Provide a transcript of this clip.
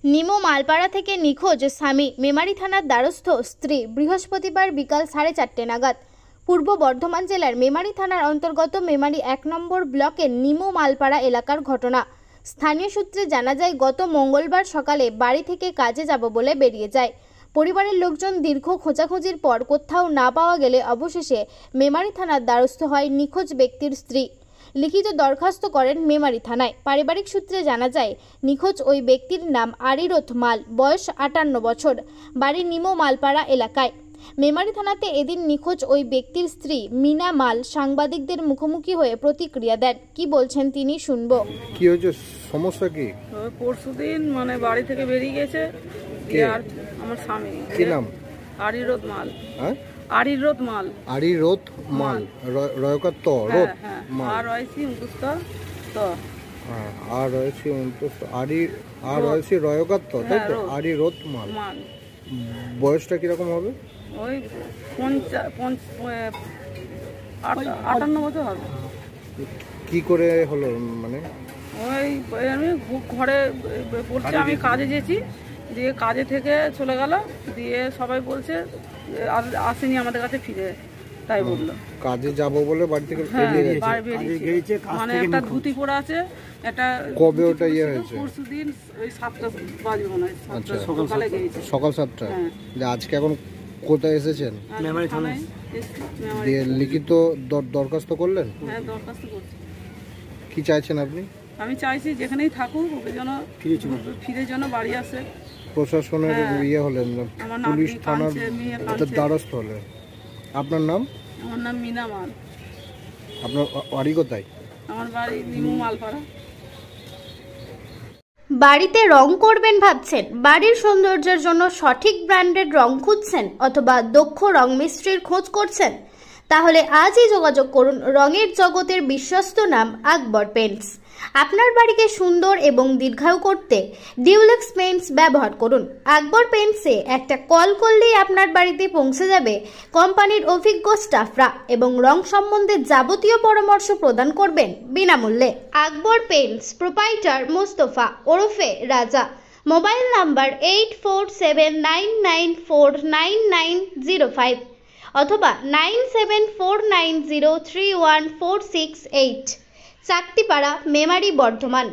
নিমো মালপাড়া থেকে নিখোঁজ স্বামী, মেমারি থানার দ্বারস্থ স্ত্রী। বৃহস্পতিবার বিকাল 4:30 নাগাদ পূর্ব বর্ধমান জেলার মেমারি থানার অন্তর্গত মেমারি 1 নম্বর ব্লকের নিমো মালপাড়া এলাকার ঘটনা। স্থানীয় সূত্রে জানা যায়, গত মঙ্গলবার সকালে বাড়ি থেকে কাজে যাব বলে বেরিয়ে যায়। পরিবারের লোকজন দীর্ঘ খোঁজাখুঁজির পর কোথাও না পাওয়া গেলে অবশেষে মেমারি থানার দ্বারস্থ হয় নিখোঁজ ব্যক্তির স্ত্রী। লিখিত দরখাস্ত করেন মেমারি থানায়। পারিবারিক সূত্রে জানা যায়, নিখোঁজ ওই ব্যক্তির নাম আরিরথ মাল, বয়স 58 বছর, বাড়ি নিমো মালপাড়া এলাকায়। মেমারি থানাতে এদিন নিখোঁজ ওই ব্যক্তির স্ত্রী মিনা মাল সাংবাদিকদের মুখোমুখি হয়ে প্রতিক্রিয়া দেন। কি বলছেন তিনি শুনবো। কি হয়েছে, সমস্যা কি? পরশুদিন মানে বাড়ি থেকে বেরিয়ে গেছে। আর আমার স্বামী কি নাম? আরিরথ মাল। হ্যাঁ, আরিরথ মাল। আরিরথ মাল, রয়কার তো রথ মাল, আর রয়েছি 29 তো। হ্যাঁ, আর রয়েছি 29 আর রয়েছি রয়কার তো, তাই তো? আরিরথ মাল। বয়সটা কিরকম হবে? ওই 58 বছর হবে। কি করে হলো মানে? ওই আমি ঘরে পড়ছে, আমি কাজে গেছি, দিয়ে কাজে থেকে চলে গেল, দিয়ে সবাই বলছে আসেনি আমাদের কাছে ফিরে, তাই বললো। কাজে যাব বলে বাড়ি থেকে বেরিয়েছে, মানে একটা ধুতি পরে আছে। এটা কবে ওটা ইয়ে হয়েছে? পরশুদিন ওই 7টা বাজে মনে হয়, সকালে গিয়েছে, সকাল 7টা। আজকে এখন কোথায় এসেছেন? মেমারি থানায়। দিয়ে লিখিত দরখাস্ত করলেন? হ্যাঁ, দরখাস্ত করছি। কি চাইছেন আপনি? আমি চাইছি যেখানেই থাকুক ওকে যেন ফিরে যেন বাড়ি আসে। প্রশাসনের ইয়ে হলেন, পুলিশ থানার দ্বারস্থ হলেন। আপনার নাম? আমার নাম মিনা মাল। আপনার বাড়ি কোথায়? আমার বাড়ি নিমো মালপাড়া। বাড়িতে রং করবেন ভাবছেন? বাড়ির সৌন্দর্যের জন্য সঠিক ব্র্যান্ডের রং খুঁজছেন, অথবা দক্ষ রং মিস্ত্রির খোঁজ করছেন? তাহলে আজই যোগাযোগ করুন রঙের জগতের বিশ্বস্ত নাম আকবর পেইন্টস। আপনার বাড়িকে সুন্দর এবং দীর্ঘায়ু করতে ডিউলেক্স পেইন্টস ব্যবহার করুন। আকবর পেইন্টসে একটা কল করলেই আপনার বাড়িতে পৌঁছে যাবে কোম্পানির অভিজ্ঞ স্টাফরা এবং রং সম্বন্ধে যাবতীয় পরামর্শ প্রদান করবেন বিনামূল্যে। আকবর পেইন্টস প্রোপাইটার মোস্তফা ওরফে রাজা। মোবাইল নাম্বার 8479949905 অথবা 9749031468। চাকতিপাড়া, মেমারি, বর্ধমান।